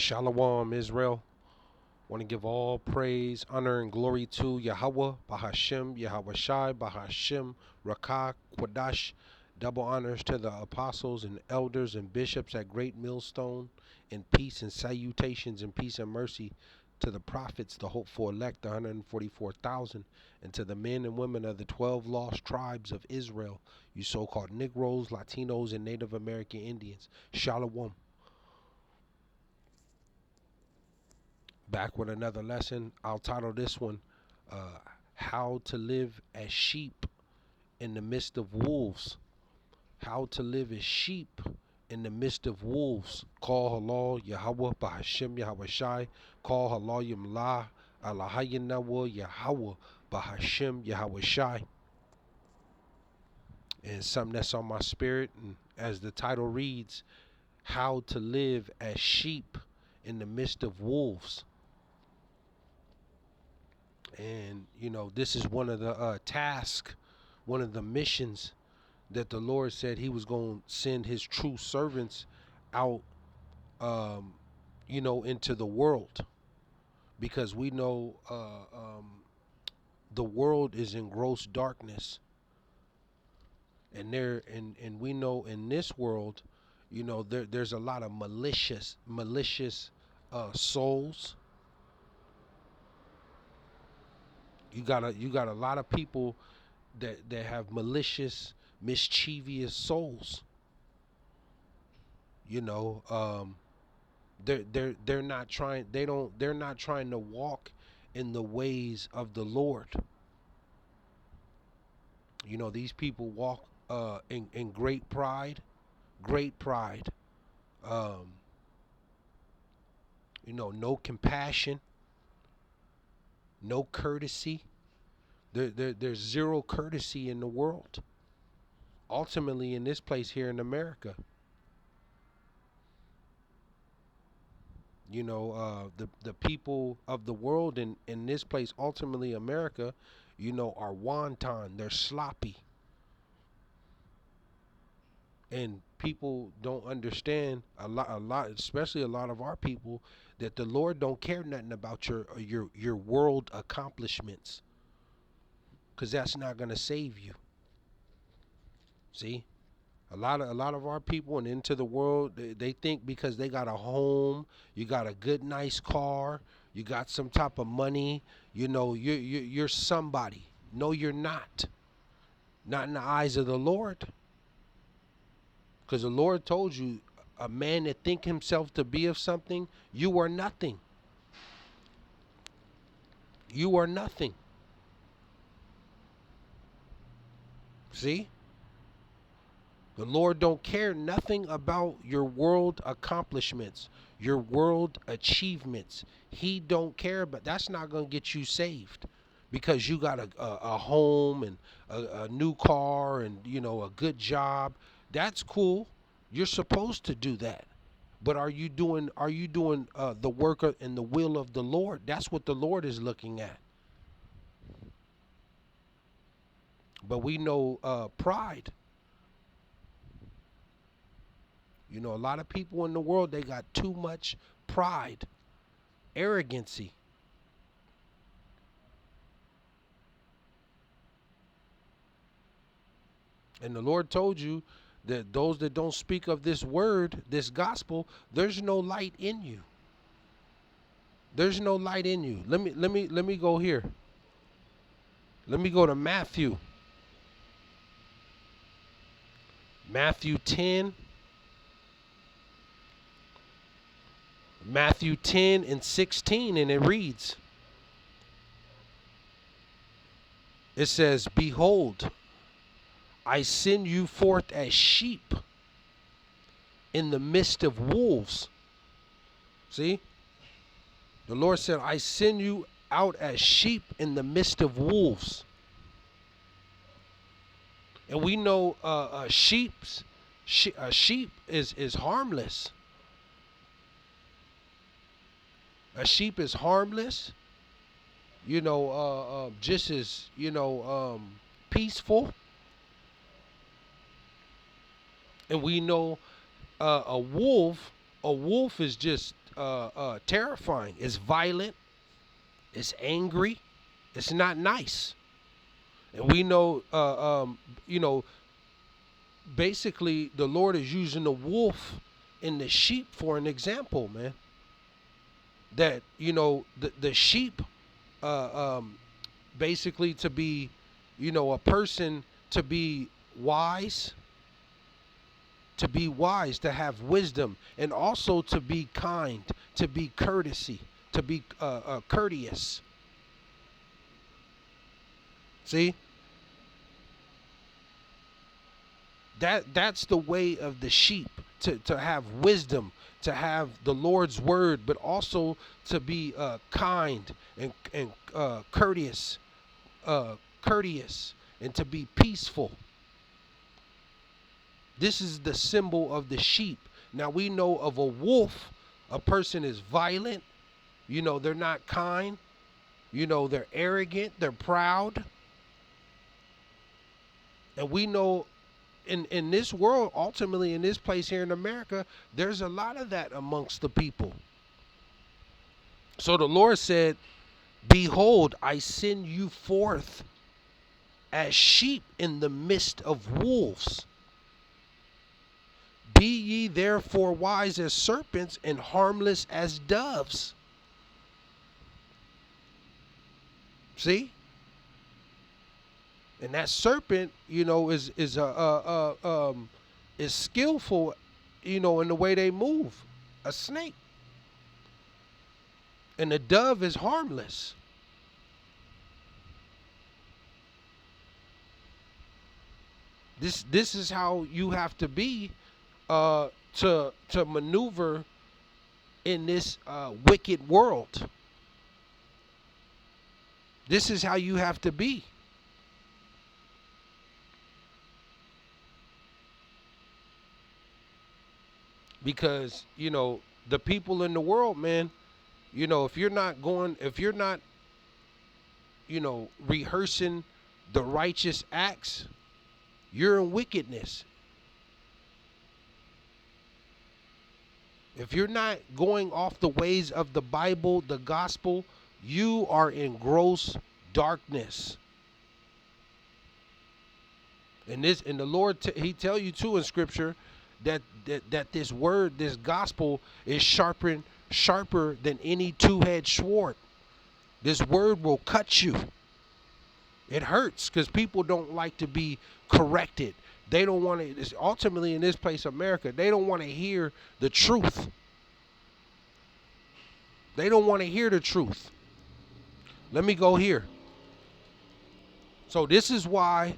Shalom, Israel. Want to give all praise, honor, and glory to Yahawah, BAHASHAM, YAHAWAHSHI, BAHASHAM, Rakah, Quadash. Double honors to the apostles and elders and bishops at Great Millstone, and peace and salutations and peace and mercy to the prophets, the hopeful elect, the 144,000, and to the men and women of the 12 lost tribes of Israel, you so-called Negroes, Latinos, and Native American Indians. Shalom. Back with another lesson. I'll title this one, How to Live as Sheep in the Midst of Wolves. How to live as sheep in the midst of wolves. Call halal Yahawah, BAHASHAM, YAHAWAHSHI. Call halal Yamlah, Allahayanawa, Yahawah, BAHASHAM, YAHAWAHSHI. And something that's on my spirit, and as the title reads, How to Live as Sheep in the Midst of Wolves. And, you know, this is one of the tasks, one of the missions that the Lord said he was going to send his true servants out, you know, into the world. Because we know the world is in gross darkness. And we know in this world, you know, there's a lot of malicious souls. You got a lot of people that have malicious, mischievous souls. You know, they're not trying. They're not trying to walk in the ways of the Lord. You know, these people walk in great pride, great pride. You know, no compassion, no courtesy. There's zero courtesy in the world. Ultimately, in this place here in America, you know, the people of the world in this place, ultimately America, you know, are wanton. They're sloppy, and people don't understand a lot, especially a lot of our people, that the Lord don't care nothing about your world accomplishments, because that's not gonna save you. See, a lot of our people and into the world, they think because they got a home, you got a good nice car, you got some type of money, you know, you're somebody. No, you're not. Not in the eyes of the Lord. Because the Lord told you, a man that think himself to be of something, you are nothing. You are nothing. See? The Lord don't care nothing about your world accomplishments, your world achievements. He don't care, but that's not going to get you saved, because you got a home and a new car and, you know, a good job. That's cool. You're supposed to do that. But are you doing the work and the will of the Lord? That's what the Lord is looking at. But we know pride. You know, a lot of people in the world, they got too much pride, arrogancy. And the Lord told you that those that don't speak of this word, this gospel, there's no light in you. There's no light in you. Let me go here. Let me go to Matthew. Matthew 10. Matthew 10 and 16, and it reads, it says, "Behold, I send you forth as sheep in the midst of wolves." See? The Lord said, I send you out as sheep in the midst of wolves. And we know a sheep is harmless. A sheep is harmless, you know, just as, you know, peaceful. And we know a wolf is just terrifying. It's violent. It's angry. It's not nice. And we know, you know, basically the Lord is using the wolf and the sheep for an example, man. That, you know, the sheep, basically to be, you know, a person to be wise, to have wisdom, and also to be kind, to be courtesy, to be courteous. See, that's the way of the sheep, to have wisdom, to have the Lord's word, but also to be kind and courteous, courteous, and to be peaceful. This is the symbol of the sheep. Now we know of a wolf, a person is violent, you know, they're not kind, you know, they're arrogant, they're proud. And we know in this world, ultimately in this place here in America, there's a lot of that amongst the people. So the Lord said, behold, I send you forth as sheep in the midst of wolves. Be ye therefore wise as serpents and harmless as doves. See? And that serpent, you know, is skillful, you know, in the way they move. A snake. And the dove is harmless. This is how you have to be to maneuver in this wicked world. This is how you have to be. Because, you know, the people in the world, man, you know, if you're not, you know, rehearsing the righteous acts, you're in wickedness. If you're not going off the ways of the Bible, the gospel, you are in gross darkness. And the Lord, he tell you too in scripture that this word, this gospel is sharper than any two-edged sword. This word will cut you. It hurts because people don't like to be corrected. They don't want to, ultimately in this place, America, they don't want to hear the truth. They don't want to hear the truth. Let me go here. So this is why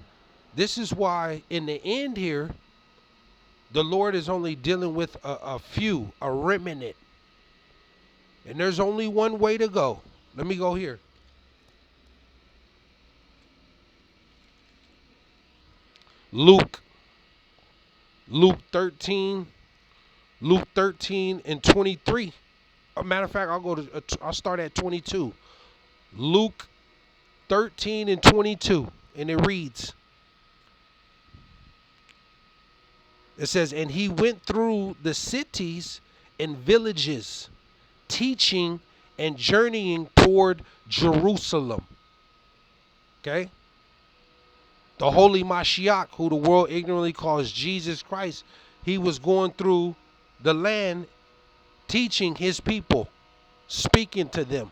in the end here, the Lord is only dealing with a few, a remnant. And there's only one way to go. Let me go here. Luke 13 and 23. As a matter of fact, I'll start at 22. Luke 13 and 22. And it reads, it says, and he went through the cities and villages, teaching and journeying toward Jerusalem. Okay? The Holy Mashiach, who the world ignorantly calls Jesus Christ, he was going through the land teaching his people, speaking to them.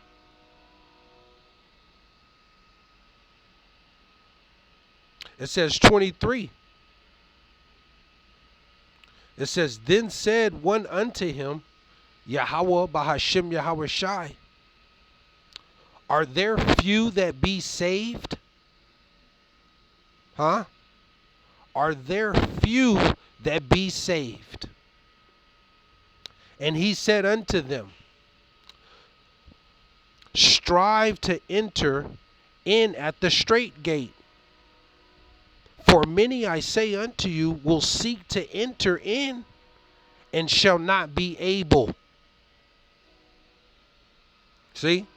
It says 23. It says, then said one unto him, YAHAWAH, BAHASHAM, YAHAWAHSHI, are there few that be saved? Huh? Are there few that be saved? And he said unto them, strive to enter in at the strait gate. For many, I say unto you, will seek to enter in and shall not be able. See?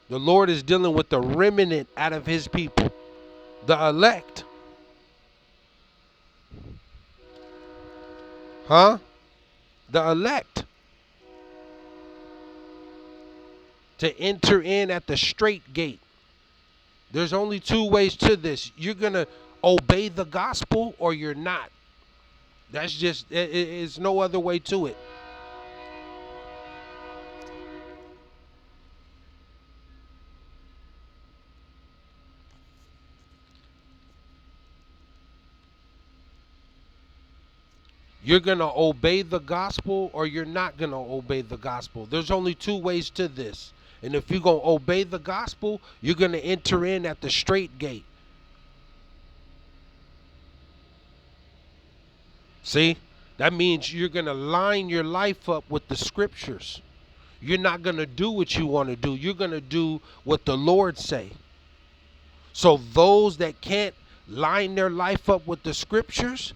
The Lord is dealing with the remnant out of his people, the elect. Huh? The elect. To enter in at the straight gate. There's only two ways to this. You're going to obey the gospel or you're not. That's just, it's no other way to it. You're going to obey the gospel or you're not going to obey the gospel. There's only two ways to this. And if you're going to obey the gospel, you're going to enter in at the straight gate. See? That means you're going to line your life up with the scriptures. You're not going to do what you want to do. You're going to do what the Lord say. So those that can't line their life up with the scriptures,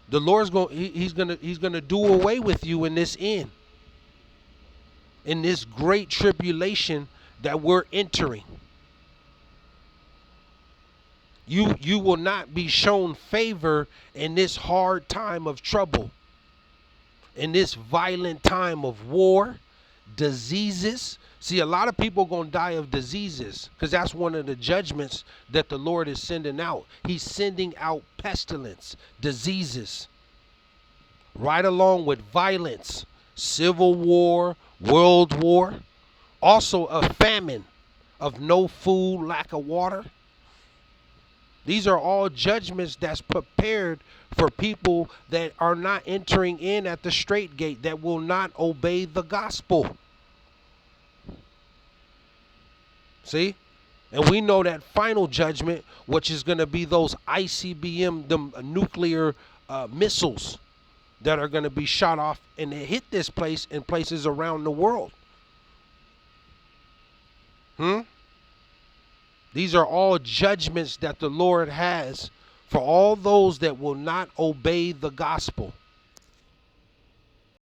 the Lord's he's going to do away with you in this end. In this great tribulation that we're entering. You will not be shown favor in this hard time of trouble. In this violent time of war, diseases. See, a lot of people are going to die of diseases because that's one of the judgments that the Lord is sending out. He's sending out pestilence, diseases, right along with violence, civil war, world war, also a famine of no food, lack of water. These are all judgments that's prepared for people that are not entering in at the straight gate, that will not obey the gospel. See? And we know that final judgment, which is going to be those ICBM, the nuclear missiles that are going to be shot off and hit this place and places around the world. These are all judgments that the Lord has for all those that will not obey the gospel.